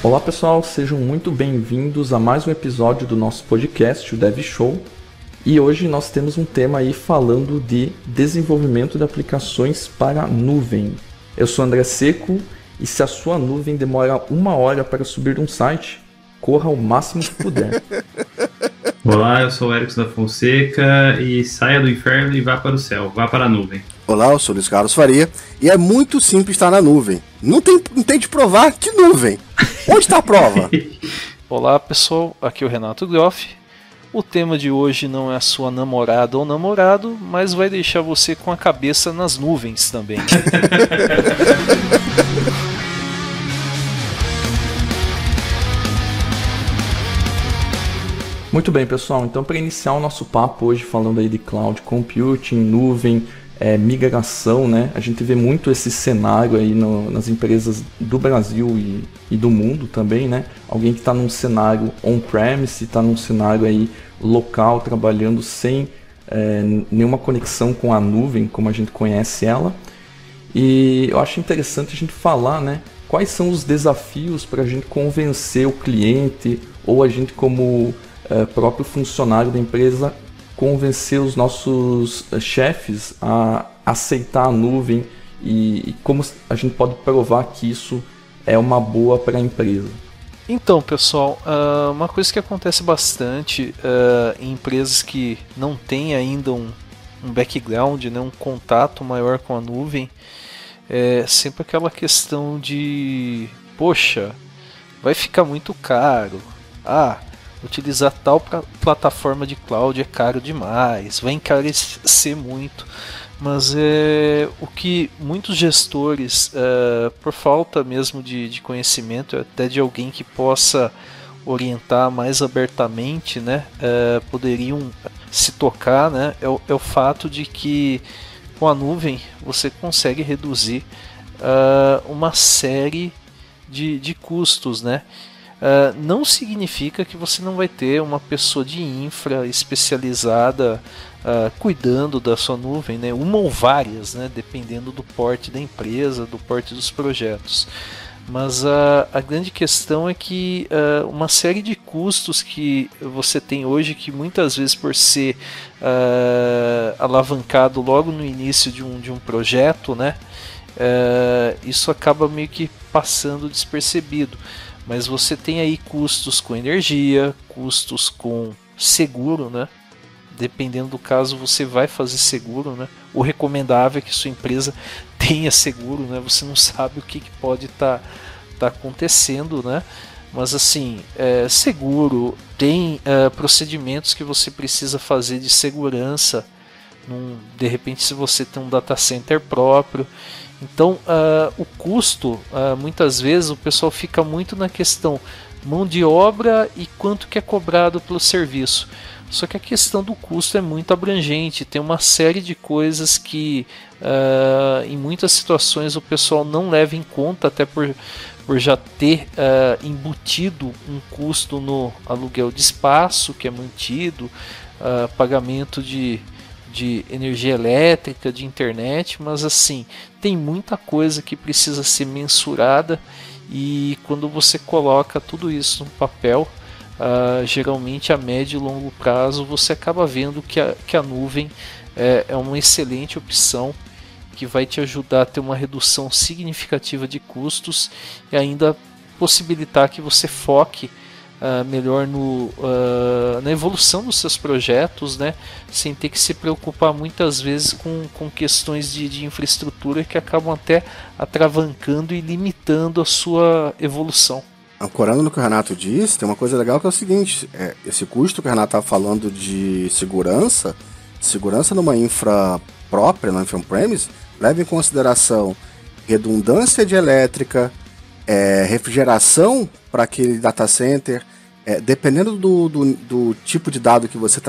Olá pessoal, sejam muito bem-vindos a mais um episódio do nosso podcast, o Dev Show. E hoje nós temos um tema aí falando de desenvolvimento de aplicações para nuvem. Eu sou André Seco e se a sua nuvem demora 1 hora para subir um site, corra o máximo que puder. Olá, eu sou o Erickson da Fonseca e saia do inferno e vá para o céu, vá para a nuvem. Olá, eu sou o Luiz Carlos Faria e é muito simples estar na nuvem. Não tem de provar que nuvem. Onde está a prova? Olá pessoal, aqui é o Renato Groff. O tema de hoje não é a sua namorada ou namorado, mas vai deixar você com a cabeça nas nuvens também. Muito bem, pessoal. Então, para iniciar o nosso papo hoje falando aí de cloud computing, nuvem, migração, né? A gente vê muito esse cenário aí nas empresas do Brasil e do mundo também, né? Alguém que está num cenário on-premise, está num cenário aí local, trabalhando sem nenhuma conexão com a nuvem, como a gente conhece ela. E eu acho interessante a gente falar, né? Quais são os desafios para a gente convencer o cliente ou a gente como próprio funcionário da empresa convencer os nossos chefes a aceitar a nuvem e como a gente pode provar que isso é uma boa para a empresa. Então, pessoal, uma coisa que acontece bastante em empresas que não têm ainda um background, né, um contato maior com a nuvem, é sempre aquela questão de, poxa, vai ficar muito caro. Utilizar tal plataforma de cloud é caro demais, vai encarecer muito. Mas o que muitos gestores, por falta mesmo de conhecimento, até de alguém que possa orientar mais abertamente, né, poderiam se tocar, né, é o fato de que com a nuvem você consegue reduzir uma série de custos, né? Não significa que você não vai ter uma pessoa de infra especializada cuidando da sua nuvem, né? Uma ou várias, né? Dependendo do porte da empresa, do porte dos projetos. Mas a grande questão é que uma série de custos que você tem hoje, que muitas vezes por ser alavancado logo no início de um projeto, né? Isso acaba meio que passando despercebido. Mas você tem aí custos com energia, custos com seguro, né? Dependendo do caso, você vai fazer seguro, né? O recomendável é que sua empresa tenha seguro, né? Você não sabe o que pode estar acontecendo, né? Mas assim, seguro, tem procedimentos que você precisa fazer de segurança. De repente, se você tem um data center próprio. Então, o custo, muitas vezes o pessoal fica muito na questão mão de obra e quanto que é cobrado pelo serviço. Só que a questão do custo é muito abrangente, tem uma série de coisas que em muitas situações o pessoal não leva em conta, até por já ter embutido um custo no aluguel de espaço que é mantido, pagamento de energia elétrica, de internet, mas assim, tem muita coisa que precisa ser mensurada e quando você coloca tudo isso no papel, geralmente a médio e longo prazo você acaba vendo que a nuvem é uma excelente opção que vai te ajudar a ter uma redução significativa de custos e ainda possibilitar que você foque melhor na evolução dos seus projetos, né? Sem ter que se preocupar muitas vezes com questões de infraestrutura que acabam até atravancando e limitando a sua evolução. Ancorando no que o Renato disse, tem uma coisa legal que é o seguinte, esse custo que o Renato estava falando de segurança numa infra própria, na infra on-premise, leva em consideração redundância de elétrica, refrigeração para aquele data center, dependendo do tipo de dado que você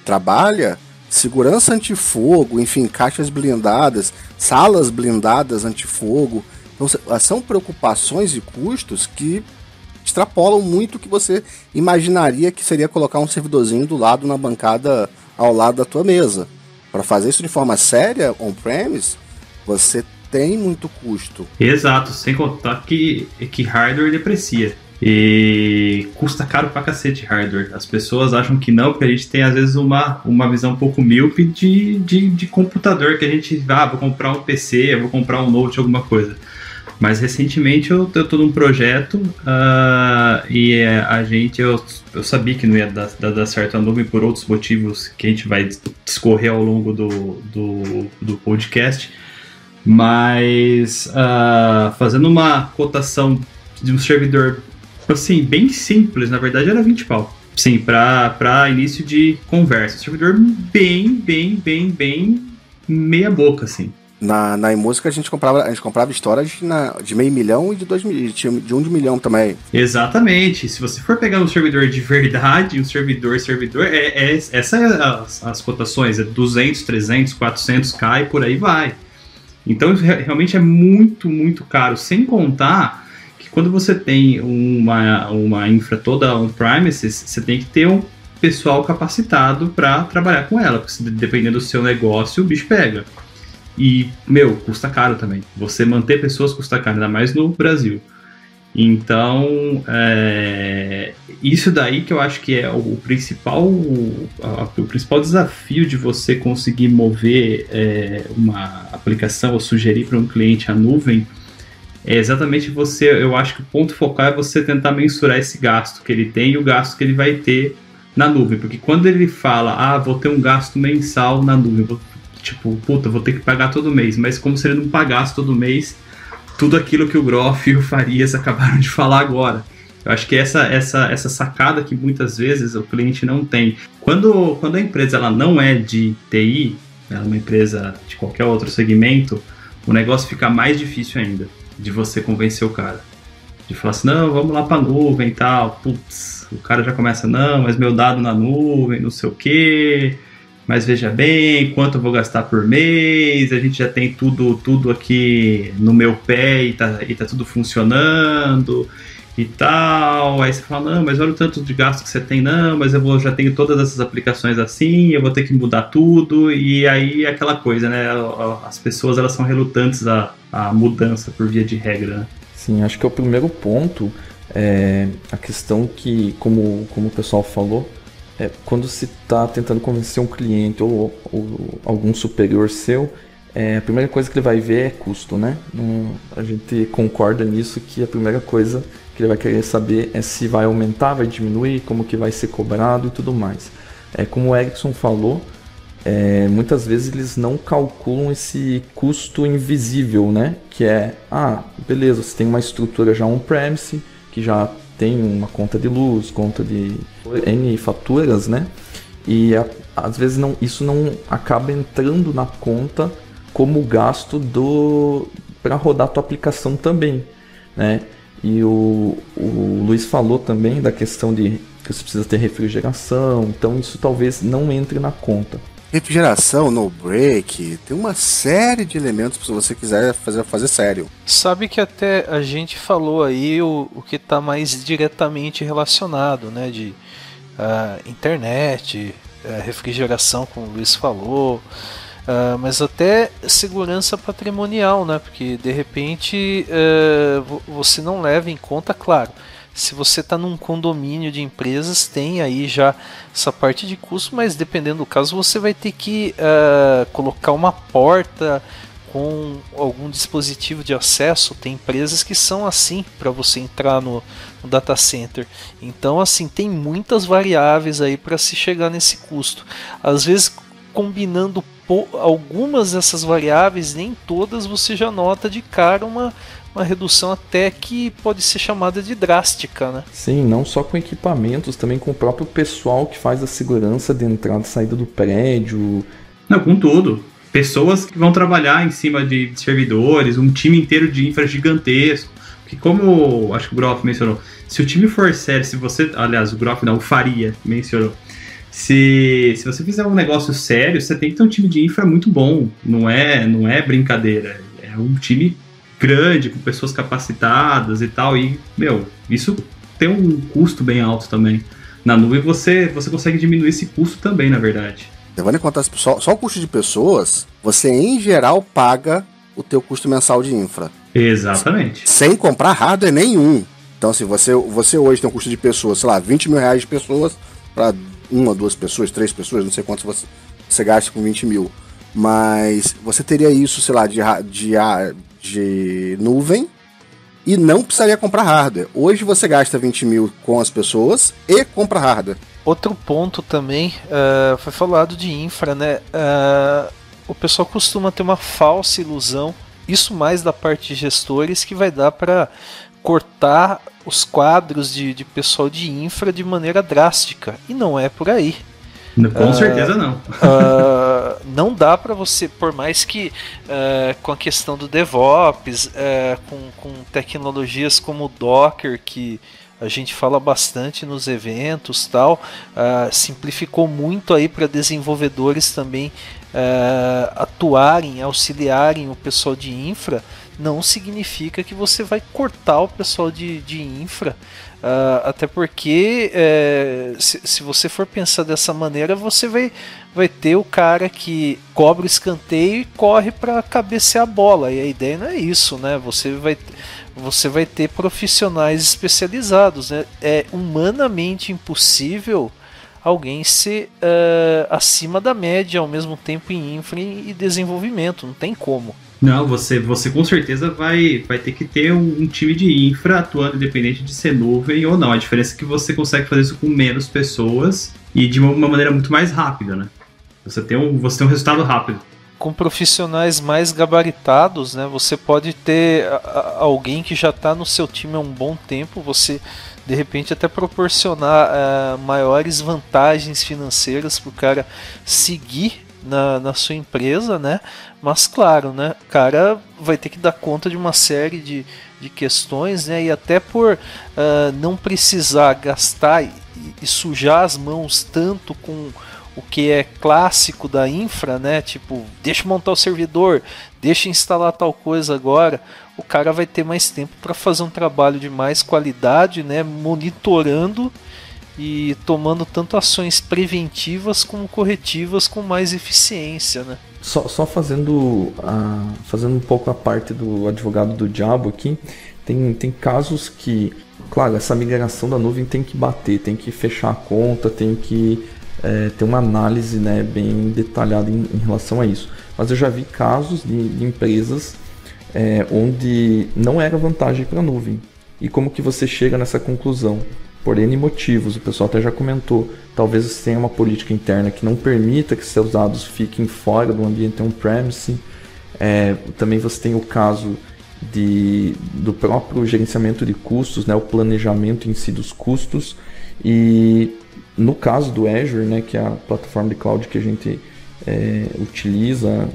trabalha, segurança antifogo, enfim, caixas blindadas, salas blindadas antifogo. Então, são preocupações e custos que extrapolam muito o que você imaginaria que seria colocar um servidorzinho do lado na bancada ao lado da tua mesa. Para fazer isso de forma séria, on-premise, você tem muito custo. Exato, sem contar que hardware deprecia. E custa caro pra cacete hardware. As pessoas acham que não, porque a gente tem às vezes uma visão um pouco míope de computador, que a gente, vou comprar um PC, eu vou comprar um Note, alguma coisa. Mas recentemente eu tô num projeto e eu sabia que não ia dar certo a nuvem por outros motivos que a gente vai discorrer ao longo do podcast, mas fazendo uma cotação de um servidor assim, bem simples, na verdade era 20 pau. Sim, pra início de conversa. Um servidor bem meia boca, assim. Na iMúsica a gente comprava storage de $500 mil e de 2 mil, de $1 milhão também. Exatamente. Se você for pegar um servidor de verdade, um servidor, essa é as cotações, é 200, 300, 400k e por aí vai. Então realmente é muito, muito caro, sem contar que quando você tem uma infra toda on-premises, você tem que ter um pessoal capacitado para trabalhar com ela, porque dependendo do seu negócio, o bicho pega. E, custa caro também. Você manter pessoas custa caro, ainda mais no Brasil. Então, isso daí que eu acho que é o principal desafio de você conseguir mover uma aplicação ou sugerir para um cliente a nuvem, é exatamente eu acho que o ponto focal é você tentar mensurar esse gasto que ele tem e o gasto que ele vai ter na nuvem. Porque quando ele fala, vou ter um gasto mensal na nuvem, vou ter que pagar todo mês, mas como se ele não pagasse todo mês tudo aquilo que o Groff e o Farias acabaram de falar agora. Eu acho que essa sacada que muitas vezes o cliente não tem. Quando a empresa ela não é de TI, ela é uma empresa de qualquer outro segmento, o negócio fica mais difícil ainda de você convencer o cara. De falar assim, não, vamos lá pra nuvem e tal. Putz, o cara já começa, não, mas meu dado na nuvem, não sei o quê. Mas veja bem, quanto eu vou gastar por mês, a gente já tem tudo aqui no meu pé e tá tudo funcionando e tal. Aí você fala, não, mas olha o tanto de gasto que você tem, não, mas já tenho todas essas aplicações assim, eu vou ter que mudar tudo. E aí é aquela coisa, né? As pessoas elas são relutantes à mudança por via de regra, né? Sim, acho que é o primeiro ponto, a questão que, como o pessoal falou, quando se está tentando convencer um cliente ou algum superior seu, a primeira coisa que ele vai ver é custo, né? A gente concorda nisso, que a primeira coisa que ele vai querer saber é se vai aumentar, vai diminuir, como que vai ser cobrado e tudo mais. Como o Erickson falou, muitas vezes eles não calculam esse custo invisível, né? Que beleza, você tem uma estrutura já on-premise, que já tem uma conta de luz, conta de N faturas, né? E às vezes isso não acaba entrando na conta como gasto para rodar a tua aplicação também, né? E o Luiz falou também da questão de que você precisa ter refrigeração, então isso talvez não entre na conta. Refrigeração, no break, tem uma série de elementos se você quiser fazer sério. Sabe que até a gente falou aí o que está mais diretamente relacionado, né? De internet, refrigeração, como o Luiz falou, mas até segurança patrimonial, né? Porque de repente você não leva em conta, claro. Se você está num condomínio de empresas, tem aí já essa parte de custo, mas dependendo do caso, você vai ter que colocar uma porta com algum dispositivo de acesso. Tem empresas que são assim para você entrar no data center. Então, assim, tem muitas variáveis aí para se chegar nesse custo. Às vezes, combinando algumas dessas variáveis, nem todas, você já nota de cara uma redução até que pode ser chamada de drástica, né? Sim, não só com equipamentos, também com o próprio pessoal que faz a segurança de entrada e saída do prédio. Não, com tudo. Pessoas que vão trabalhar em cima de servidores, um time inteiro de infra gigantesco. Porque como acho que o Groff mencionou, se o time for sério, o Groff não, o Faria mencionou, se você fizer um negócio sério, você tem que ter um time de infra muito bom, não é brincadeira, é um time grande, com pessoas capacitadas e tal, e, isso tem um custo bem alto também. Na nuvem você consegue diminuir esse custo também, na verdade. Levando em conta só o custo de pessoas, você em geral paga o teu custo mensal de infra. Exatamente. Sem comprar hardware nenhum. Então, assim, você hoje tem um custo de pessoas, sei lá, 20 mil reais de pessoas para 1, 2 pessoas, 3 pessoas, não sei quantos você gasta com 20 mil. Mas você teria isso, sei lá, de nuvem e não precisaria comprar hardware. Hoje você gasta 20 mil com as pessoas e compra hardware. Outro ponto também, foi falado de infra, né? O pessoal costuma ter uma falsa ilusão, isso mais da parte de gestores, que vai dar para cortar os quadros de pessoal de infra de maneira drástica. E não é por aí. Com certeza não. Não dá para você, por mais que com a questão do DevOps, com tecnologias como o Docker, que a gente fala bastante nos eventos, tal, simplificou muito aí para desenvolvedores também atuarem, auxiliarem o pessoal de infra. Não significa que você vai cortar o pessoal de infra, até porque se você for pensar dessa maneira, você vai ter o cara que cobra o escanteio e corre para cabecear a bola, e a ideia não é isso, né? Você vai ter profissionais especializados, né? É humanamente impossível alguém ser acima da média ao mesmo tempo em infra e desenvolvimento, não tem como. Não, você com certeza vai ter que ter um time de infra atuando independente de ser nuvem ou não. A diferença é que você consegue fazer isso com menos pessoas e de uma maneira muito mais rápida, né? Você tem um resultado rápido. Com profissionais mais gabaritados, né? Você pode ter alguém que já está no seu time há um bom tempo, você de repente até proporcionar maiores vantagens financeiras para o cara seguir na sua empresa, né? Mas claro, né? O cara vai ter que dar conta de uma série de questões, né? E até por não precisar gastar e sujar as mãos tanto com o que é clássico da infra, né? Tipo, deixa eu montar o servidor, deixa eu instalar tal coisa agora. O cara vai ter mais tempo para fazer um trabalho de mais qualidade, né? Monitorando e tomando tanto ações preventivas como corretivas com mais eficiência, né? Só fazendo um pouco a parte do advogado do diabo aqui, tem casos que, claro, essa migração da nuvem tem que bater, tem que fechar a conta, tem que ter uma análise, né, bem detalhada em relação a isso. Mas eu já vi casos de empresas onde não era vantagem para a nuvem. E como que você chega nessa conclusão? Por N motivos, o pessoal até já comentou, talvez você tenha uma política interna que não permita que seus dados fiquem fora do ambiente on-premise. Também você tem o caso do próprio gerenciamento de custos, né, o planejamento em si dos custos. E no caso do Azure, né, que é a plataforma de cloud que a gente utiliza,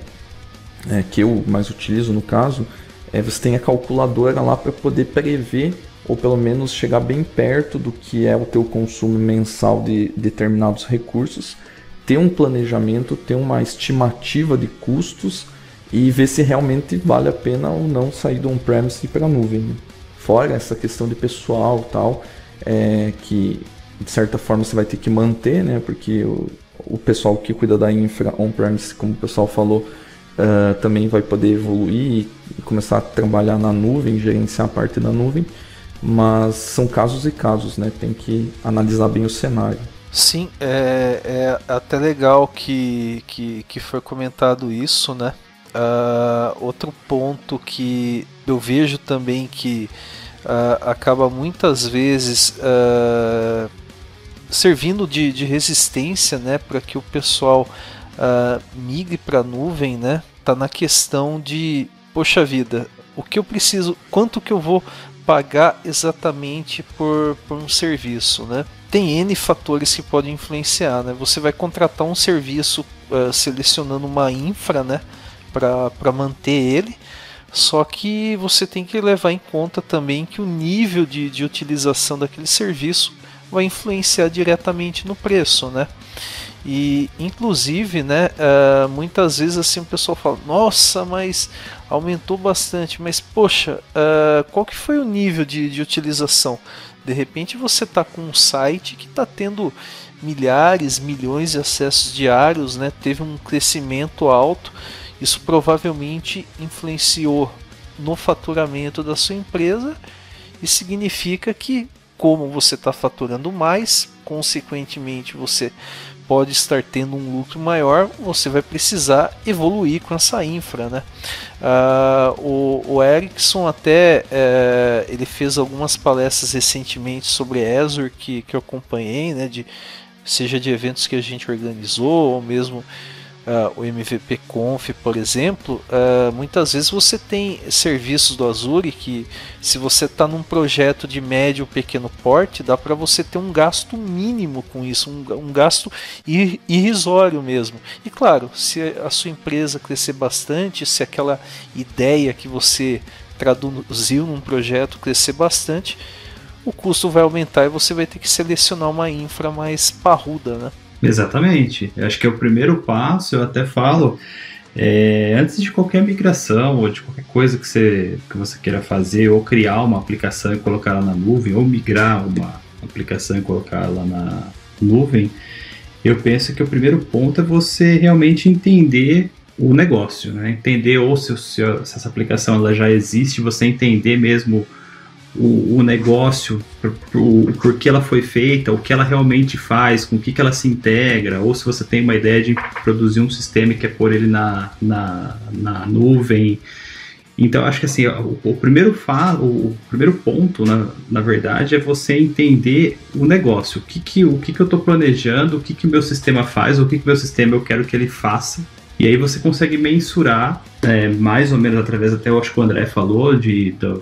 que eu mais utilizo no caso, você tem a calculadora lá para poder prever ou pelo menos chegar bem perto do que é o teu consumo mensal de determinados recursos, ter um planejamento, ter uma estimativa de custos e ver se realmente vale a pena ou não sair do on-premise para a nuvem. Fora essa questão de pessoal e tal, que de certa forma você vai ter que manter, né? Porque o pessoal que cuida da infra on-premise, como o pessoal falou, também vai poder evoluir e começar a trabalhar na nuvem, gerenciar a parte da nuvem. Mas são casos e casos, né? Tem que analisar bem o cenário. Sim, é até legal que foi comentado isso, né? Outro ponto que eu vejo também que acaba muitas vezes servindo de resistência, né? Para que o pessoal migre para a nuvem, né? Tá na questão de, poxa vida, o que eu preciso, quanto que eu vou pagar exatamente por um serviço, né? Tem N fatores que podem influenciar, né? Você vai contratar um serviço selecionando uma infra, né? Para manter ele, só que você tem que levar em conta também que o nível de utilização daquele serviço vai influenciar diretamente no preço, né? E inclusive, né, muitas vezes assim o pessoal fala, nossa, mas aumentou bastante, mas poxa, qual que foi o nível de utilização? De repente você está com um site que está tendo milhares, milhões de acessos diários, né, teve um crescimento alto, isso provavelmente influenciou no faturamento da sua empresa e significa que, como você está faturando mais, consequentemente você pode estar tendo um lucro maior, você vai precisar evoluir com essa infra, né? O Ericsson até ele fez algumas palestras recentemente sobre Azure que eu acompanhei, né? Seja de eventos que a gente organizou ou mesmo o MVP Conf, por exemplo. Muitas vezes você tem serviços do Azure que, se você está num projeto de médio ou pequeno porte, dá para você ter um gasto mínimo com isso, um gasto irrisório mesmo. E claro, se a sua empresa crescer bastante, se aquela ideia que você traduziu num projeto crescer bastante, o custo vai aumentar e você vai ter que selecionar uma infra mais parruda, né? Exatamente. Eu acho que é o primeiro passo. Eu até falo, antes de qualquer migração ou de qualquer coisa que você queira fazer, ou criar uma aplicação e colocar ela na nuvem, ou migrar uma aplicação e colocar ela na nuvem, eu penso que o primeiro ponto é você realmente entender o negócio, né? Entender ou se essa aplicação ela já existe, você entender mesmo o negócio, por que ela foi feita, o que ela realmente faz, com o que ela se integra, ou se você tem uma ideia de produzir um sistema e quer pôr ele na nuvem. Então, acho que assim, o primeiro ponto, na verdade, é você entender o negócio, o que eu estou planejando, o que o meu sistema faz, o que o meu sistema eu quero que ele faça. E aí você consegue mensurar, mais ou menos através, até eu acho que o André falou,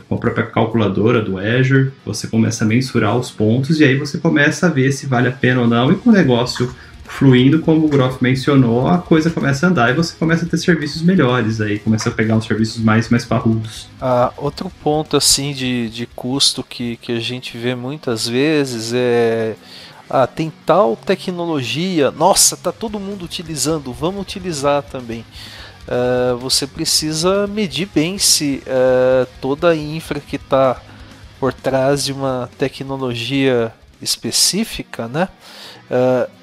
com a própria calculadora do Azure, você começa a mensurar os pontos e aí você começa a ver se vale a pena ou não, e com o negócio fluindo, como o Groff mencionou, a coisa começa a andar e você começa a ter serviços melhores, aí começa a pegar uns serviços mais parrudos. Outro ponto assim de custo que a gente vê muitas vezes é... tem tal tecnologia, nossa, tá todo mundo utilizando, vamos utilizar também. Você precisa medir bem se toda a infra que está por trás de uma tecnologia específica, né,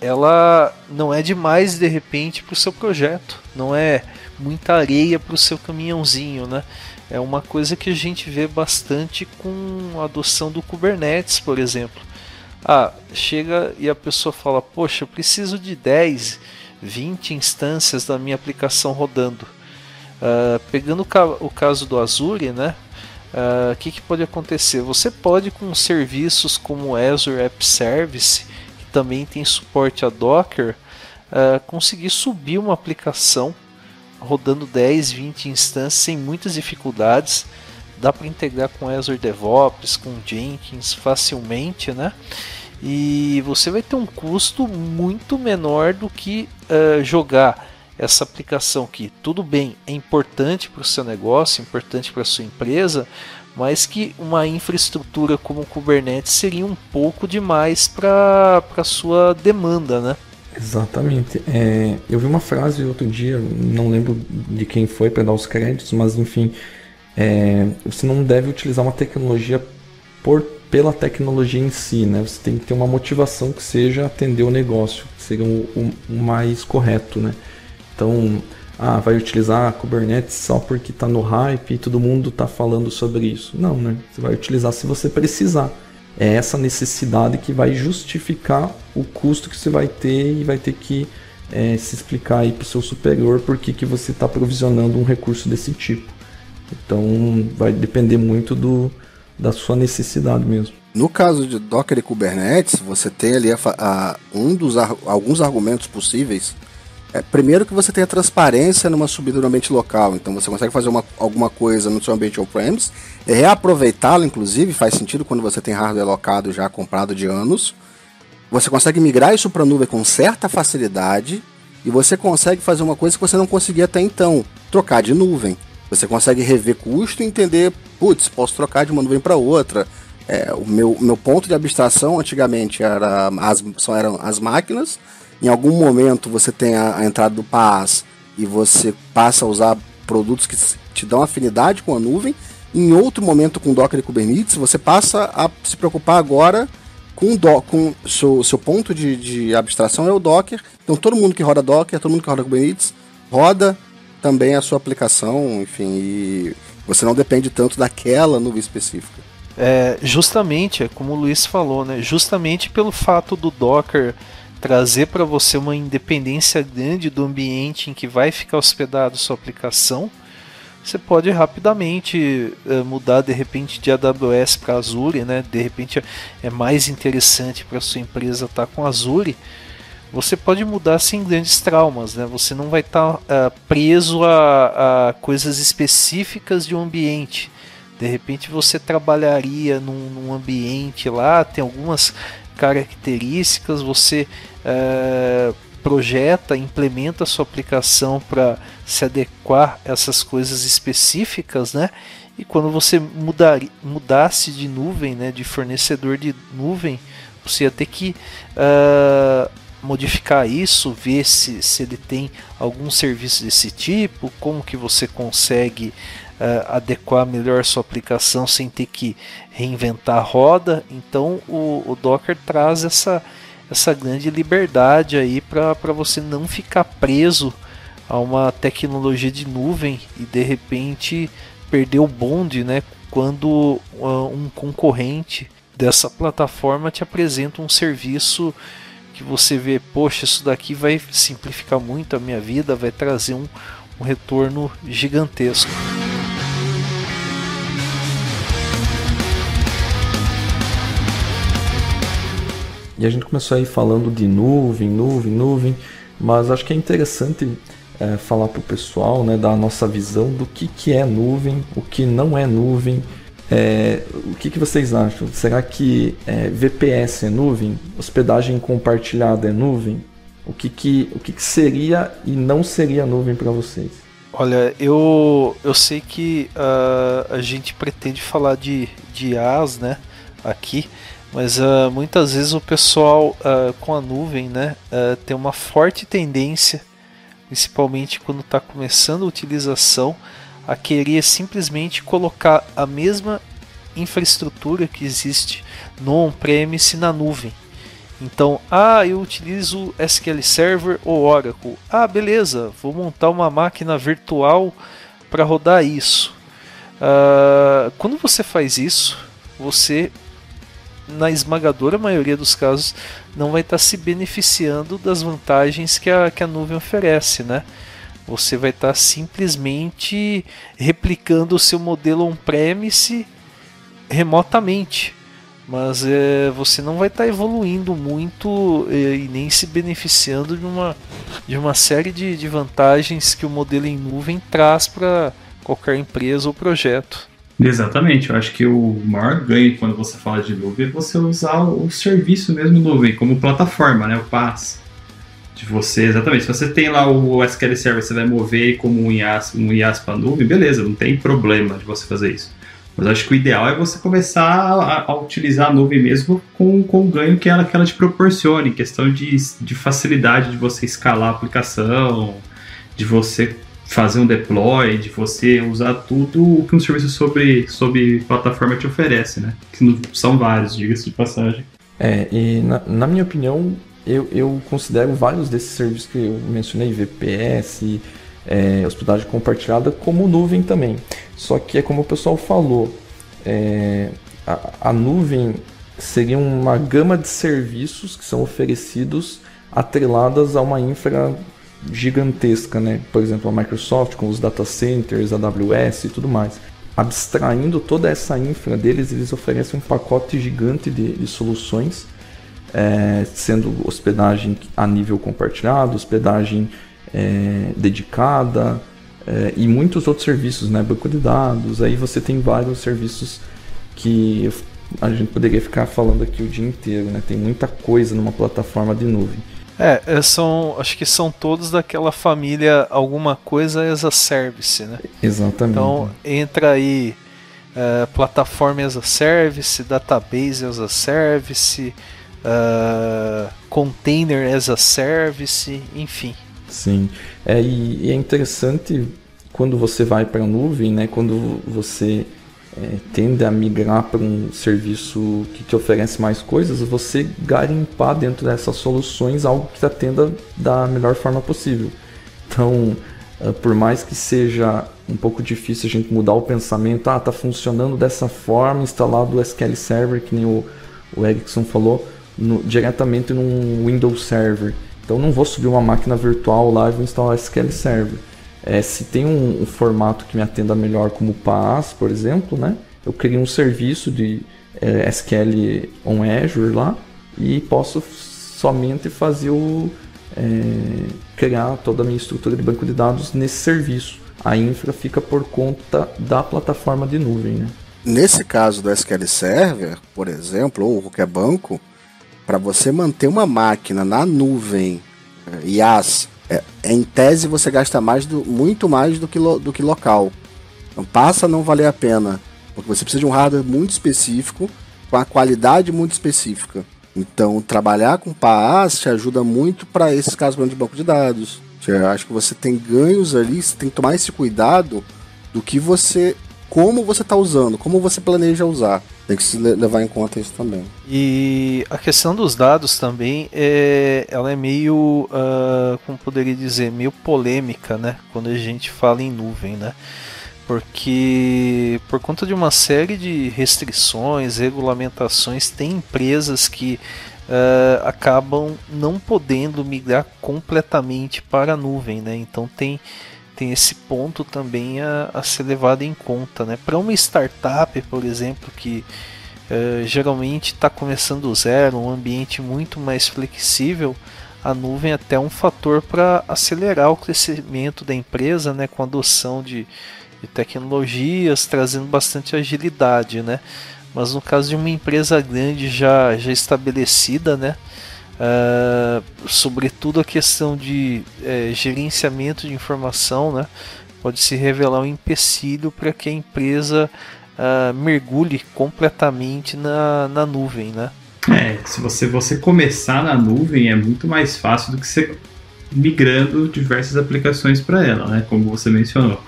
ela não é demais de repente para o seu projeto, não é muita areia para o seu caminhãozinho, né? É uma coisa que a gente vê bastante com a adoção do Kubernetes, por exemplo. Chega e a pessoa fala, poxa, eu preciso de 10, 20 instâncias da minha aplicação rodando. Pegando o caso do Azure, né? O que pode acontecer? Você pode, com serviços como o Azure App Service, que também tem suporte a Docker, conseguir subir uma aplicação rodando 10, 20 instâncias sem muitas dificuldades. Dá para integrar com Azure DevOps, com Jenkins facilmente, né? E você vai ter um custo muito menor do que jogar essa aplicação que, tudo bem, é importante para o seu negócio, importante para a sua empresa, mas que uma infraestrutura como o Kubernetes seria um pouco demais para a sua demanda, né? Exatamente. Eu vi uma frase outro dia, não lembro de quem foi para dar os créditos, mas enfim... você não deve utilizar uma tecnologia pela tecnologia em si, né? Você tem que ter uma motivação que seja atender o negócio, que seja o mais correto, né? Então, vai utilizar Kubernetes só porque está no hype e todo mundo está falando sobre isso. Não, né? Você vai utilizar se você precisar. É essa necessidade que vai justificar o custo que você vai ter e vai ter que se explicar aí para o seu superior por que você está provisionando um recurso desse tipo. Então vai depender muito da sua necessidade mesmo. No caso de Docker e Kubernetes, você tem ali alguns argumentos possíveis. Primeiro, que você tem a transparência numa subida do ambiente local, então você consegue fazer alguma coisa no seu ambiente on-premise, reaproveitá-lo, inclusive, faz sentido quando você tem hardware alocado já comprado de anos. Você consegue migrar isso para a nuvem com certa facilidade e você consegue fazer uma coisa que você não conseguia até então, trocar de nuvem. Você consegue rever custo e entender, posso trocar de uma nuvem para outra. O meu ponto de abstração antigamente eram as máquinas. Em algum momento você tem a entrada do PaaS e você passa a usar produtos que te dão afinidade com a nuvem. Em outro momento, com Docker e Kubernetes, você passa a se preocupar agora com seu ponto de abstração é o Docker. Então todo mundo que roda Docker, todo mundo que roda Kubernetes, roda também a sua aplicação, enfim, e você não depende tanto daquela nuvem específica. Justamente, é como o Luiz falou, né? Justamente pelo fato do Docker trazer para você uma independência grande do ambiente em que vai ficar hospedado sua aplicação, você pode rapidamente mudar de repente de AWS para Azure, né? De repente é mais interessante para sua empresa estar com Azure. Você pode mudar sem grandes traumas, né? Você não vai estar preso a coisas específicas de um ambiente. De repente você trabalharia num ambiente lá, tem algumas características, você projeta, implementa a sua aplicação para se adequar a essas coisas específicas, né? E quando você mudasse de nuvem, né, de fornecedor de nuvem, você ia ter que modificar isso, ver se ele tem algum serviço desse tipo, como que você consegue adequar melhor sua aplicação sem ter que reinventar a roda. Então o Docker traz essa grande liberdade aí para você não ficar preso a uma tecnologia de nuvem e de repente perder o bonde, né, quando um concorrente dessa plataforma te apresenta um serviço que você vê, poxa, isso daqui vai simplificar muito a minha vida, vai trazer um retorno gigantesco. E a gente começou aí falando de nuvem, mas acho que é interessante falar para o pessoal, né, dar a nossa visão do que é nuvem, o que não é nuvem. O que vocês acham? Será que VPS é nuvem? Hospedagem compartilhada é nuvem? O que seria e não seria nuvem para vocês? Olha, eu sei que a gente pretende falar de IaaS, né, aqui, mas muitas vezes o pessoal com a nuvem, né, tem uma forte tendência, principalmente quando está começando a utilização, a querer simplesmente colocar a mesma infraestrutura que existe no on-premise na nuvem. Então, eu utilizo SQL Server ou Oracle. Beleza, vou montar uma máquina virtual para rodar isso. Quando você faz isso, você, na esmagadora maioria dos casos, não vai estar se beneficiando das vantagens que a nuvem oferece, né? Você vai estar simplesmente replicando o seu modelo on-premise remotamente, mas você não vai estar evoluindo muito e nem se beneficiando de uma série de vantagens que o modelo em nuvem traz para qualquer empresa ou projeto. Exatamente, eu acho que o maior ganho quando você fala de nuvem é você usar o serviço mesmo nuvem como plataforma, né, o PaaS. De você, exatamente, se você tem lá o SQL Server, você vai mover como um IaaS para a nuvem, beleza, não tem problema de você fazer isso. Mas acho que o ideal é você começar a utilizar a nuvem mesmo com o ganho que ela te proporciona, em questão de facilidade de você escalar a aplicação, de você fazer um deploy, de você usar tudo o que um serviço sobre plataforma te oferece, né? Que são vários, diga-se de passagem. E na minha opinião, eu considero vários desses serviços que eu mencionei, VPS, hospedagem compartilhada, como nuvem também. Só que é como o pessoal falou, a nuvem seria uma gama de serviços que são oferecidos atreladas a uma infra gigantesca, né? Por exemplo, a Microsoft com os data centers, a AWS e tudo mais. Abstraindo toda essa infra deles, eles oferecem um pacote gigante de soluções, sendo hospedagem a nível compartilhado, hospedagem dedicada e muitos outros serviços, né? Banco de dados. Aí você tem vários serviços que a gente poderia ficar falando aqui o dia inteiro, né? Tem muita coisa numa plataforma de nuvem. Acho que são todos daquela família alguma coisa as a service, né? Exatamente. Então entra aí plataforma as a service, database as a service, container as a service, enfim. Sim, e é interessante quando você vai para a nuvem, né? Quando você tende a migrar para um serviço que te oferece mais coisas, você garimpar dentro dessas soluções algo que atenda da melhor forma possível. Então, por mais que seja um pouco difícil a gente mudar o pensamento. Tá funcionando dessa forma, instalado o SQL Server, que nem o Erickson falou, diretamente num Windows Server. Então não vou subir uma máquina virtual lá e vou instalar o SQL Server. Se tem um formato que me atenda melhor, como o PaaS, por exemplo, né? Eu crio um serviço de SQL on Azure lá e posso somente fazer criar toda a minha estrutura de banco de dados nesse serviço. A infra fica por conta da plataforma de nuvem, né? Nesse caso do SQL Server, por exemplo, ou qualquer banco, para você manter uma máquina na nuvem, IaaS, em tese você gasta muito mais do que local. Então passa a não valer a pena, porque você precisa de um hardware muito específico, com a qualidade muito específica. Então trabalhar com PaaS te ajuda muito para esses casos de banco de dados. Eu acho que você tem ganhos ali, você tem que tomar esse cuidado do que como você está usando, como você planeja usar. Tem que se levar em conta isso também. E a questão dos dados também, ela é meio, como poderia dizer, meio polêmica, né? Quando a gente fala em nuvem, né? Porque por conta de uma série de restrições, regulamentações, tem empresas que acabam não podendo migrar completamente para a nuvem, né? Então tem esse ponto também a ser levado em conta, né? Para uma startup, por exemplo, que geralmente está começando do zero, um ambiente muito mais flexível, a nuvem é até um fator para acelerar o crescimento da empresa, né? Com a adoção de tecnologias, trazendo bastante agilidade, né? Mas no caso de uma empresa grande já estabelecida, né? Sobretudo a questão de gerenciamento de informação, né? Pode se revelar um empecilho para que a empresa mergulhe completamente na nuvem, né? Se você começar na nuvem, é muito mais fácil do que você migrando diversas aplicações para ela, né? Como você mencionou.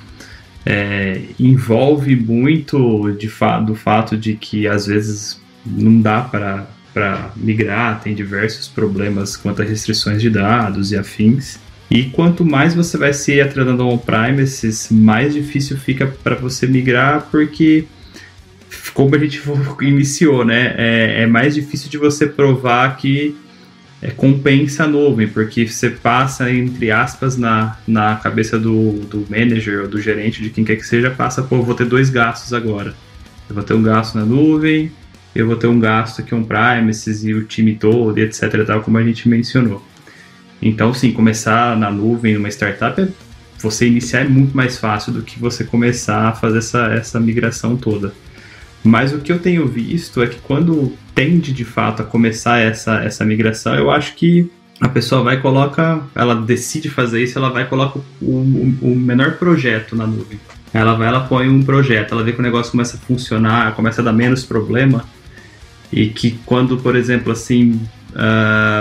Envolve muito do fato de que às vezes não dá para migrar, tem diversos problemas quanto a restrições de dados e afins. E quanto mais você vai se atrelando ao on-premises, mais difícil fica para você migrar, porque, como a gente iniciou, né, é mais difícil de você provar que compensa a nuvem, porque você passa, entre aspas, na cabeça do manager ou do gerente, de quem quer que seja, eu vou ter dois gastos agora. Eu vou ter um gasto na nuvem, eu vou ter um gasto aqui on-premises e o time todo, etc, tal, como a gente mencionou. Então, sim, começar na nuvem numa startup, você iniciar é muito mais fácil do que você começar a fazer essa migração toda. Mas o que eu tenho visto é que quando tende de fato a começar essa migração, eu acho que a pessoa ela decide fazer isso, ela vai e coloca o menor projeto na nuvem. Ela põe um projeto, ela vê que o negócio começa a funcionar, começa a dar menos problema, e que quando, por exemplo, assim,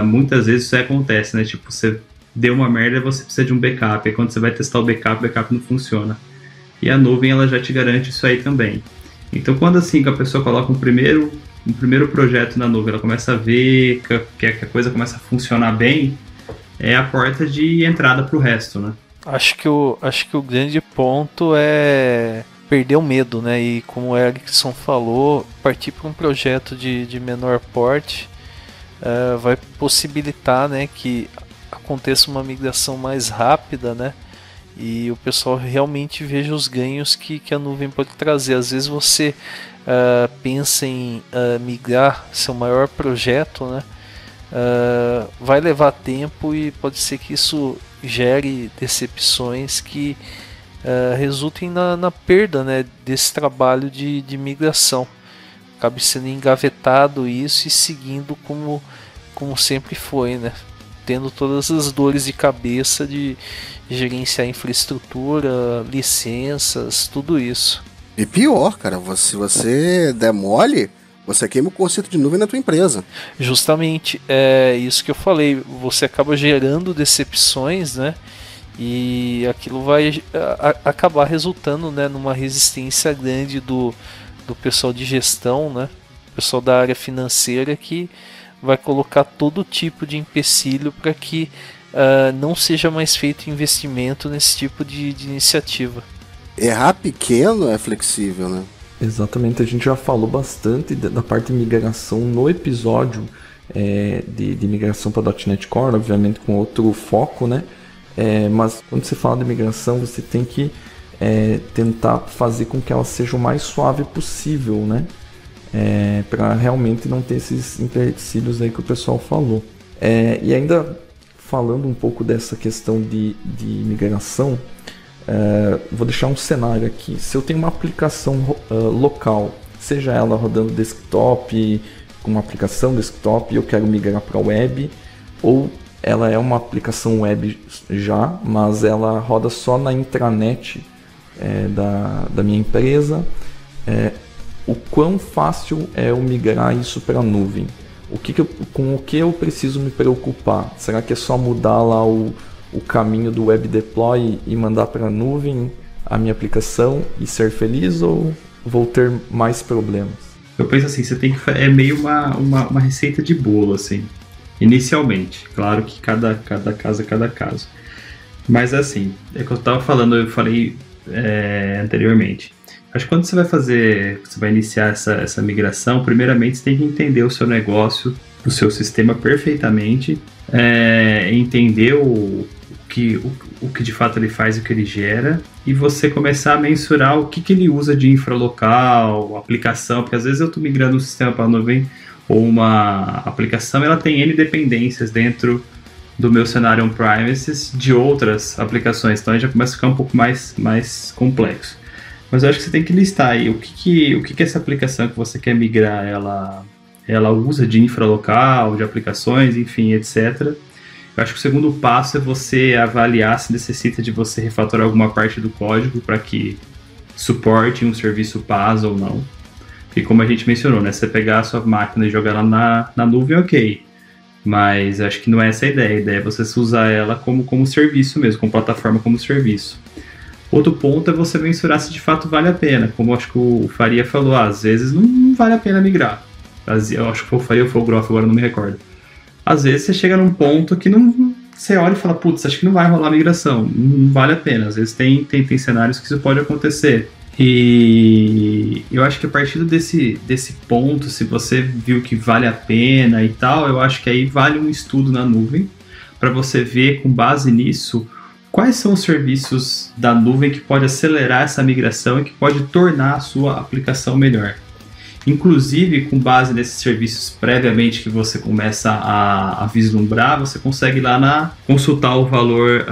muitas vezes isso acontece, né? Tipo, você deu uma merda, você precisa de um backup, e quando você vai testar o backup não funciona. E a nuvem, ela já te garante isso aí também. Então, quando assim que a pessoa coloca um primeiro projeto na nuvem, ela começa a ver que a coisa começa a funcionar bem, é a porta de entrada para o resto, né? Acho que o grande ponto é perder o medo, né? E como o Erickson falou, partir para um projeto de menor porte vai possibilitar, né, que aconteça uma migração mais rápida, né? E o pessoal realmente veja os ganhos que a nuvem pode trazer. Às vezes você pensa em migrar seu maior projeto, né? Vai levar tempo e pode ser que isso gere decepções que resultem na perda, né, desse trabalho de migração. Acabe sendo engavetado isso e seguindo como sempre foi, né? Tendo todas as dores de cabeça de gerenciar infraestrutura, licenças, tudo isso. E pior, cara, se você der mole, você queima o conceito de nuvem na tua empresa. Justamente, é isso que eu falei, você acaba gerando decepções, né? E aquilo vai acabar resultando, né, numa resistência grande do pessoal de gestão, né? Pessoal da área financeira, que vai colocar todo tipo de empecilho para que não seja mais feito investimento nesse tipo de iniciativa. errar pequeno é flexível, né? Exatamente, a gente já falou bastante da parte de migração no episódio de migração para .NET Core, obviamente com outro foco, né? Mas quando você fala de migração, você tem que tentar fazer com que ela seja o mais suave possível, né? Para realmente não ter esses empecilhos aí que o pessoal falou. E ainda falando um pouco dessa questão de migração, vou deixar um cenário aqui. Se eu tenho uma aplicação local, seja ela rodando desktop, com uma aplicação desktop, e eu quero migrar para web, ou ela é uma aplicação web já, mas ela roda só na intranet da minha empresa, o quão fácil é eu migrar isso para a nuvem? Com o que eu preciso me preocupar? Será que é só mudar lá o caminho do web deploy e mandar para a nuvem a minha aplicação e ser feliz, ou vou ter mais problemas? Eu penso assim, você tem que é meio uma receita de bolo, assim, inicialmente. Claro que cada caso é cada caso. Mas assim, é que eu falei anteriormente. Acho que quando você vai iniciar essa migração, primeiramente você tem que entender o seu negócio, o seu sistema perfeitamente, entender o que de fato ele faz e o que ele gera, e você começar a mensurar o que ele usa de infralocal, aplicação, porque às vezes eu estou migrando um sistema para a nuvem ou uma aplicação, ela tem N dependências dentro do meu cenário on-premises de outras aplicações, então aí já começa a ficar um pouco mais complexo. Mas eu acho que você tem que listar aí o que essa aplicação que você quer migrar, ela usa de infralocal, de aplicações, enfim, etc. Eu acho que o segundo passo é você avaliar se necessita de você refatorar alguma parte do código para que suporte um serviço PaaS ou não. Porque como a gente mencionou, né, você pegar a sua máquina e jogar ela na nuvem, ok. Mas acho que não é essa a ideia. A ideia é você usar ela como serviço mesmo, como plataforma como serviço. Outro ponto é você mensurar se de fato vale a pena. Como acho que o Faria falou, às vezes não vale a pena migrar. Eu acho que foi o Faria ou foi o Groff, agora não me recordo. Às vezes você chega num ponto que você olha e fala, putz, acho que não vai rolar migração, não vale a pena. Às vezes tem cenários que isso pode acontecer. E eu acho que a partir desse ponto, se você viu que vale a pena e tal, eu acho que aí vale um estudo na nuvem para você ver, com base nisso, quais são os serviços da nuvem que pode acelerar essa migração e que pode tornar a sua aplicação melhor. Inclusive, com base nesses serviços previamente que você começa a vislumbrar, você consegue ir lá consultar o valor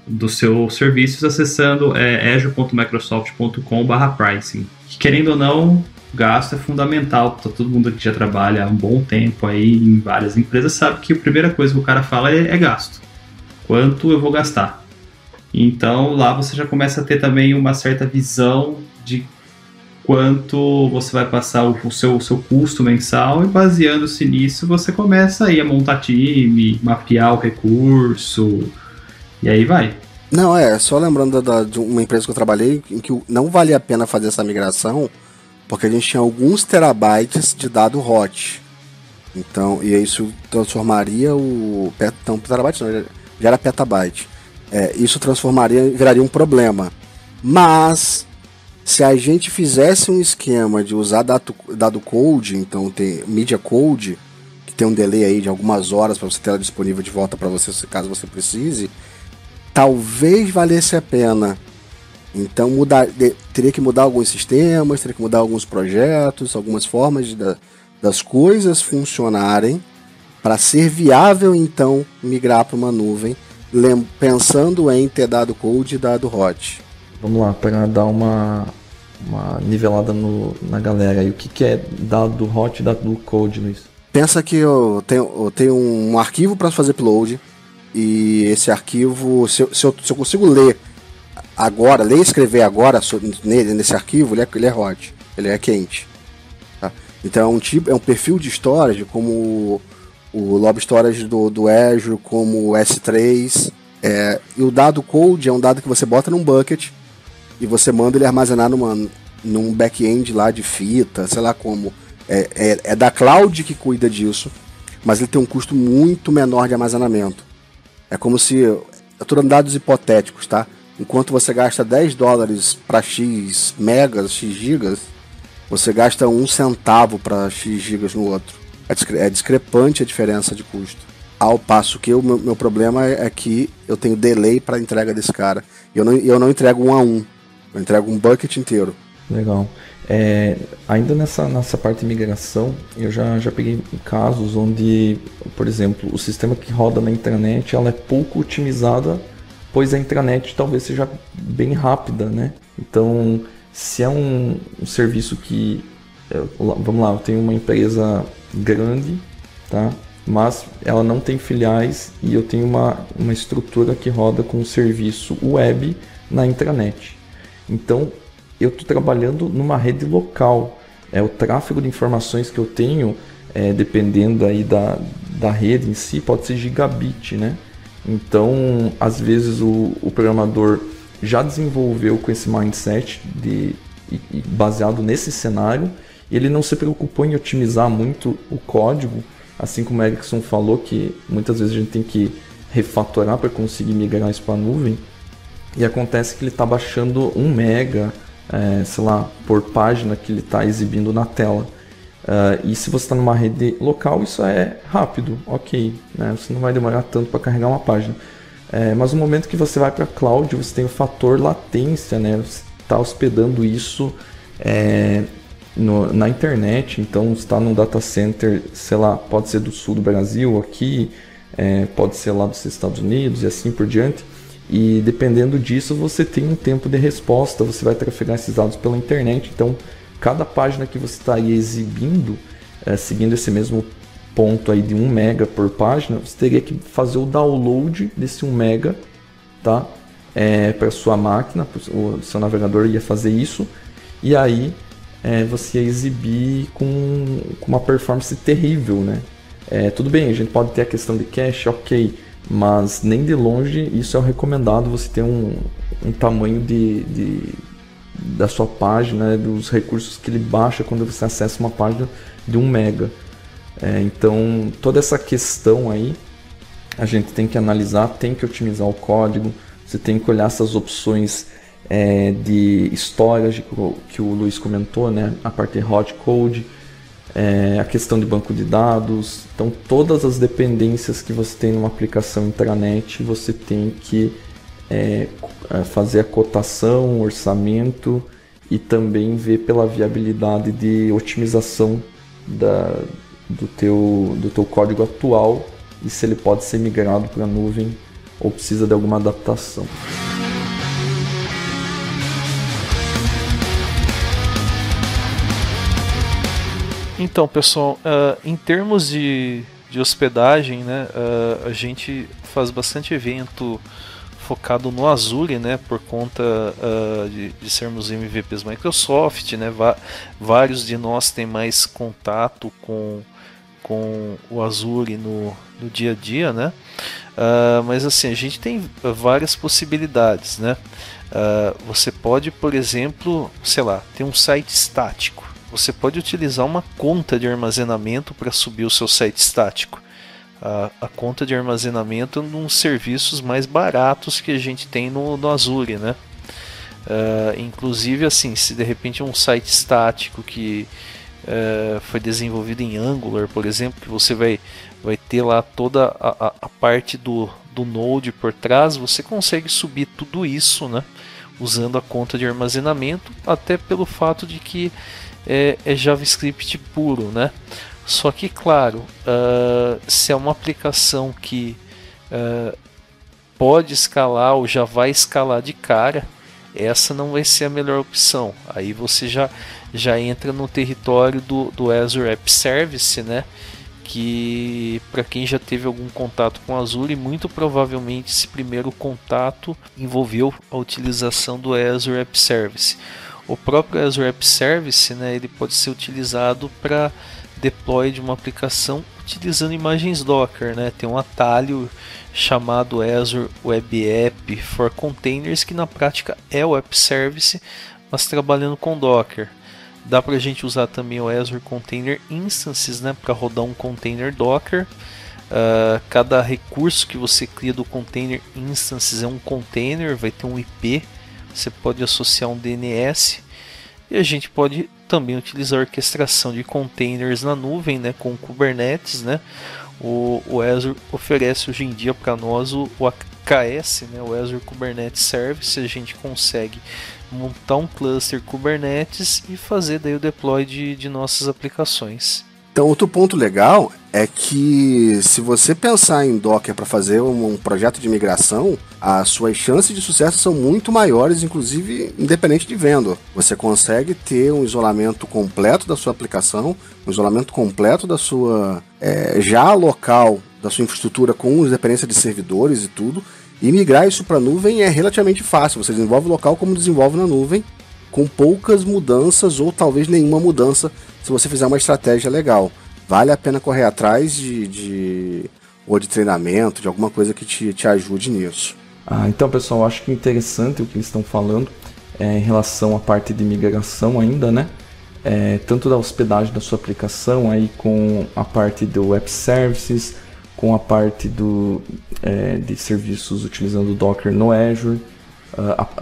dos seus serviços acessando azure.microsoft.com/pricing. Querendo ou não, gasto é fundamental. Todo mundo que já trabalha há um bom tempo aí em várias empresas sabe que a primeira coisa que o cara fala é gasto. Quanto eu vou gastar? Então lá você já começa a ter também uma certa visão de quanto você vai passar o seu custo mensal, e baseando-se nisso você começa aí a montar time, mapear o recurso, e aí vai. Não, só lembrando de uma empresa que eu trabalhei em que não valia a pena fazer essa migração, porque a gente tinha alguns terabytes de dado hot. Então, e isso transformaria terabyte não, já era petabyte. Isso viraria um problema. Mas se a gente fizesse um esquema de usar dado code, então tem media code, que tem um delay aí de algumas horas para você ter ela disponível de volta para você, caso você precise, talvez valesse a pena. Então teria que mudar alguns sistemas, teria que mudar alguns projetos, algumas formas das coisas funcionarem para ser viável então migrar para uma nuvem, pensando em ter dado code e dado hot. Vamos lá, para dar uma nivelada na galera aí. O que é dado hot e dado code, Luiz? Pensa que eu tenho um arquivo para fazer upload, e esse arquivo, se eu consigo ler e escrever agora nesse arquivo, ele é hot, ele é quente. Tá? Então é um perfil de storage como o Lob Storage do Azure, como o S3. E o dado code é um dado que você bota num bucket e você manda ele armazenar num back-end lá de fita, sei lá como. É da cloud que cuida disso, mas ele tem um custo muito menor de armazenamento. É como se... Eu estou dando dados hipotéticos, tá? enquanto você gasta $10 para X megas, X gigas, você gasta 1 centavo para X gigas no outro. É discrepante a diferença de custo. Ao passo que o meu problema é que eu tenho delay para a entrega desse cara. Eu não entrego 1 a 1, eu entrego um bucket inteiro. Legal. Ainda nessa parte de migração, eu já peguei casos onde, por exemplo, o sistema que roda na intranet ela é pouco otimizada, pois a intranet talvez seja bem rápida, né? Então, se é um serviço que... Vamos lá, eu tenho uma empresa grande, tá? Mas ela não tem filiais e eu tenho uma estrutura que roda com um serviço web na intranet. Então, eu estou trabalhando numa rede local. O tráfego de informações que eu tenho, dependendo aí da rede em si, pode ser gigabit, né? Então, às vezes o programador já desenvolveu com esse mindset baseado nesse cenário, e ele não se preocupou em otimizar muito o código, assim como o Erickson falou, que muitas vezes a gente tem que refatorar para conseguir migrar isso para a nuvem, e acontece que ele está baixando 1 mega, sei lá, por página que ele está exibindo na tela. E se você está numa rede local, isso é rápido, ok, né? Você não vai demorar tanto para carregar uma página. Mas no momento que você vai para a cloud, você tem o fator latência, né? Você está hospedando isso na internet, então está num data center, sei lá, pode ser do sul do Brasil, aqui, pode ser lá dos Estados Unidos e assim por diante. E dependendo disso, você tem um tempo de resposta, você vai trafegar esses dados pela internet. Então, cada página que você está aí exibindo, seguindo esse mesmo ponto aí de 1 mega por página, você teria que fazer o download desse 1 mega, tá? Para sua máquina, o seu navegador ia fazer isso, e aí você ia exibir com uma performance terrível, né? Tudo bem, a gente pode ter a questão de cache, ok, mas nem de longe isso é o recomendado, você ter um tamanho da sua página, dos recursos que ele baixa quando você acessa uma página de 1 mega. Então, toda essa questão aí, a gente tem que analisar, tem que otimizar o código, você tem que olhar essas opções de storage que o Luiz comentou, né? A parte de hot code, a questão de banco de dados. Então, todas as dependências que você tem numa aplicação intranet, você tem que fazer a cotação, orçamento e também ver pela viabilidade de otimização do teu código atual e se ele pode ser migrado para a nuvem ou precisa de alguma adaptação. Então, pessoal, em termos de hospedagem, né, a gente faz bastante evento focado no Azure, né, por conta de sermos MVPs Microsoft, né, vários de nós têm mais contato com o Azure no dia a dia, né, mas assim, a gente tem várias possibilidades, né, você pode, por exemplo, sei lá, ter um site estático. Você pode utilizar uma conta de armazenamento para subir o seu site estático. A conta de armazenamento é um dos serviços mais baratos que a gente tem no Azure, né? Inclusive, assim, se de repente um site estático que foi desenvolvido em Angular, por exemplo, que você vai ter lá toda a parte do Node por trás, você consegue subir tudo isso, né? Usando a conta de armazenamento, até pelo fato de que é JavaScript puro, né? Só que, claro, se é uma aplicação que pode escalar ou já vai escalar de cara, essa não vai ser a melhor opção. Aí você já entra no território do Azure App Service, né? Que, para quem já teve algum contato com Azure, muito provavelmente esse primeiro contato envolveu a utilização do Azure App Service. O próprio Azure App Service, né, ele pode ser utilizado para deploy de uma aplicação utilizando imagens Docker, né? Tem um atalho chamado Azure Web App for Containers, que na prática é o App Service, mas trabalhando com Docker. Dá para a gente usar também o Azure Container Instances, né, para rodar um container Docker. Cada recurso que você cria do container instances é um container, vai ter um IP, você pode associar um DNS, e a gente pode também utilizar a orquestração de containers na nuvem, né, com Kubernetes, né. O Azure oferece hoje em dia para nós o AKS, né, o Azure Kubernetes Service. A gente consegue montar um cluster Kubernetes e fazer daí o deploy de nossas aplicações. Então, outro ponto legal é que se você pensar em Docker para fazer um projeto de migração, as suas chances de sucesso são muito maiores, inclusive independente de vendor. Você consegue ter um isolamento completo da sua aplicação, um isolamento completo da sua já local, da sua infraestrutura com independência de servidores e tudo, e migrar isso para a nuvem é relativamente fácil. Você desenvolve local como desenvolve na nuvem, com poucas mudanças ou talvez nenhuma mudança, se você fizer uma estratégia legal. Vale a pena correr atrás de treinamento, de alguma coisa que te ajude nisso. Então, pessoal, eu acho que interessante o que eles estão falando em relação à parte de migração ainda, né? Tanto da hospedagem da sua aplicação, aí com a parte do Web Services, com a parte de serviços utilizando o Docker no Azure,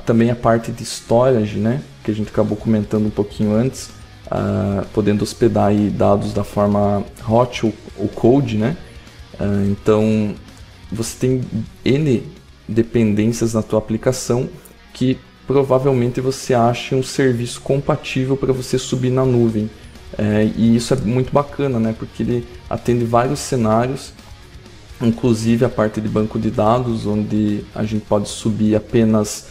também a parte de storage, né? Que a gente acabou comentando um pouquinho antes, podendo hospedar aí dados da forma hot ou cold, né? Então você tem N dependências na tua aplicação que provavelmente você ache um serviço compatível para você subir na nuvem, e isso é muito bacana, né? Porque ele atende vários cenários, inclusive a parte de banco de dados, onde a gente pode subir apenas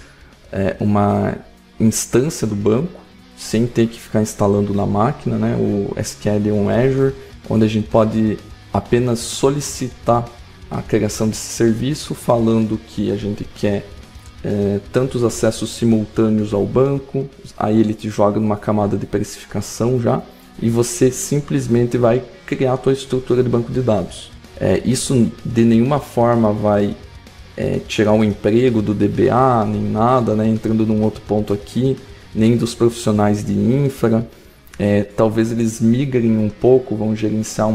uma instância do banco, sem ter que ficar instalando na máquina, né? O SQL on Azure, onde a gente pode apenas solicitar a criação desse serviço, falando que a gente quer tantos acessos simultâneos ao banco, aí ele te joga numa camada de precificação já, e você simplesmente vai criar a tua estrutura de banco de dados. Isso de nenhuma forma vai tirar o emprego do DBA, nem nada, né? Entrando num outro ponto aqui, nem dos profissionais de infra. Talvez eles migrem um pouco, vão gerenciar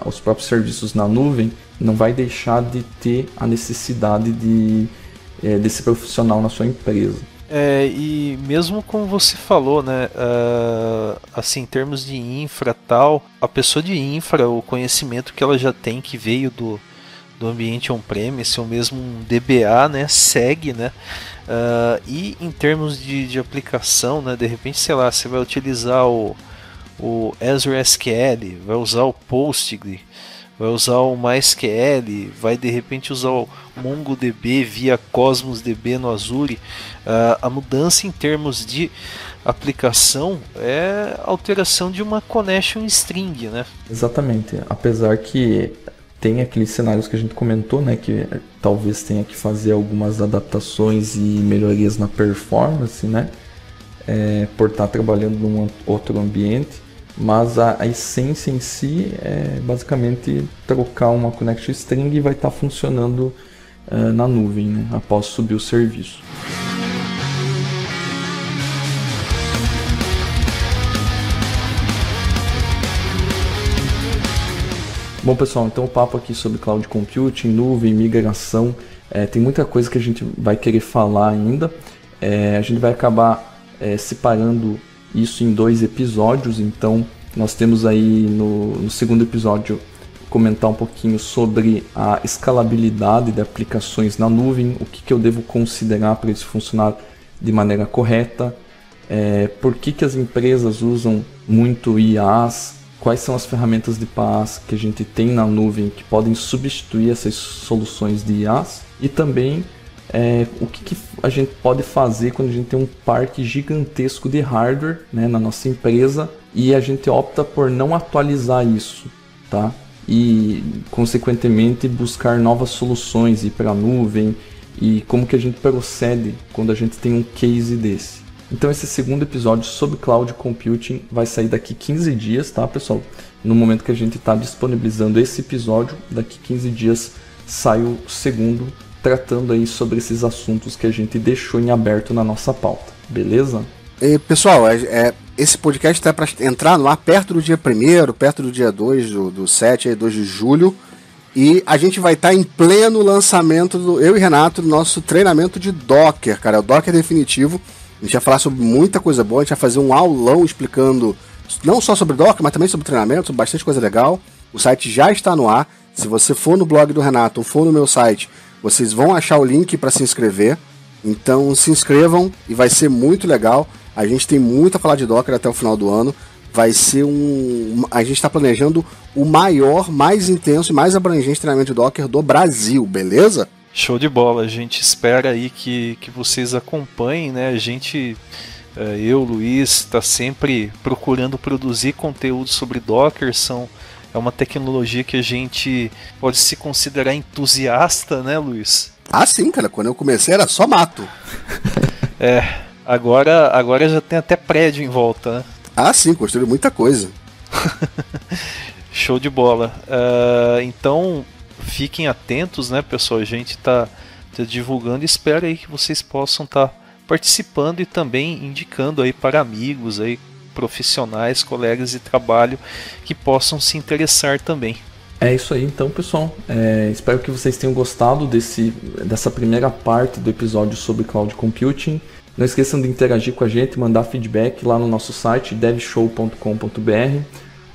os próprios serviços na nuvem, não vai deixar de ter a necessidade desse profissional na sua empresa. E mesmo como você falou, né, assim, em termos de infra tal, a pessoa de infra, o conhecimento que ela já tem, que veio do ambiente on-premise, ou mesmo um DBA, né, segue, né, e em termos de aplicação, né, de repente, sei lá, você vai utilizar o Azure SQL, vai usar o Postgre, vai usar o MySQL, vai de repente usar o MongoDB via Cosmos DB no Azure. A mudança em termos de aplicação é a alteração de uma connection string, né? Exatamente, apesar que tem aqueles cenários que a gente comentou, né, que talvez tenha que fazer algumas adaptações e melhorias na performance, né, por estar trabalhando num outro ambiente. Mas a essência em si é basicamente trocar uma connection string e vai estar funcionando na nuvem, né, após subir o serviço. Bom, pessoal, então o papo aqui sobre Cloud Computing, nuvem, migração, tem muita coisa que a gente vai querer falar ainda. A gente vai acabar separando isso em 2 episódios, então nós temos aí no segundo episódio comentar um pouquinho sobre a escalabilidade de aplicações na nuvem, o que eu devo considerar para isso funcionar de maneira correta, por que as empresas usam muito IaaS, quais são as ferramentas de PaaS que a gente tem na nuvem que podem substituir essas soluções de IaaS, e também o que a gente pode fazer quando a gente tem um parque gigantesco de hardware, né, na nossa empresa e a gente opta por não atualizar isso, tá? E consequentemente buscar novas soluções, ir para a nuvem, e como que a gente procede quando a gente tem um case desse. Então esse segundo episódio sobre Cloud Computing vai sair daqui 15 dias, tá, pessoal? No momento que a gente está disponibilizando esse episódio, daqui 15 dias sai o segundo, tratando aí sobre esses assuntos que a gente deixou em aberto na nossa pauta, beleza? Pessoal, esse podcast está para entrar no ar perto do dia 1º, perto do dia 2 do 7, 2 de julho. E a gente vai estar em pleno lançamento, eu e Renato, do nosso treinamento de Docker, cara. É o Docker definitivo. A gente vai falar sobre muita coisa boa, a gente vai fazer um aulão explicando não só sobre Docker, mas também sobre treinamento, sobre bastante coisa legal. O site já está no ar. Se você for no blog do Renato ou for no meu site, vocês vão achar o link para se inscrever. Então se inscrevam e vai ser muito legal. A gente tem muito a falar de Docker até o final do ano. Vai ser a gente está planejando o maior, mais intenso e mais abrangente treinamento de Docker do Brasil, beleza? Show de bola, a gente espera aí que vocês acompanhem, né? A gente, eu, Luiz, está sempre procurando produzir conteúdo sobre Docker. É uma tecnologia que a gente pode se considerar entusiasta, né, Luiz? Ah, sim, cara, quando eu comecei era só mato. Agora já tem até prédio em volta, né? Ah, sim, construí muita coisa. Show de bola. Então, fiquem atentos, né, pessoal? A gente está divulgando e espero aí que vocês possam estar participando e também indicando aí para amigos, aí, profissionais, colegas de trabalho que possam se interessar também. É isso aí, então, pessoal. Espero que vocês tenham gostado dessa primeira parte do episódio sobre Cloud Computing. Não esqueçam de interagir com a gente, mandar feedback lá no nosso site, devshow.com.br.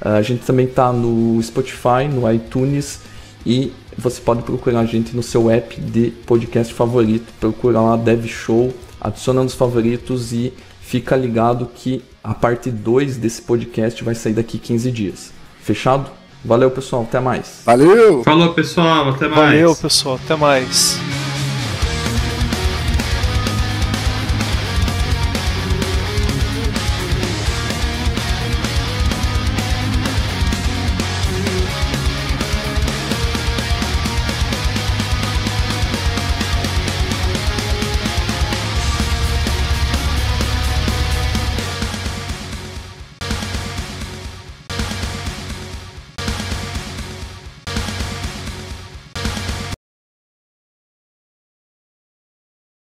A gente também está no Spotify, no iTunes, e você pode procurar a gente no seu app de podcast favorito. Procura lá DevShow, adiciona nos favoritos e fica ligado que a parte 2 desse podcast vai sair daqui 15 dias. Fechado? Valeu, pessoal. Até mais. Valeu! Falou, pessoal. Até mais. Valeu, pessoal. Até mais.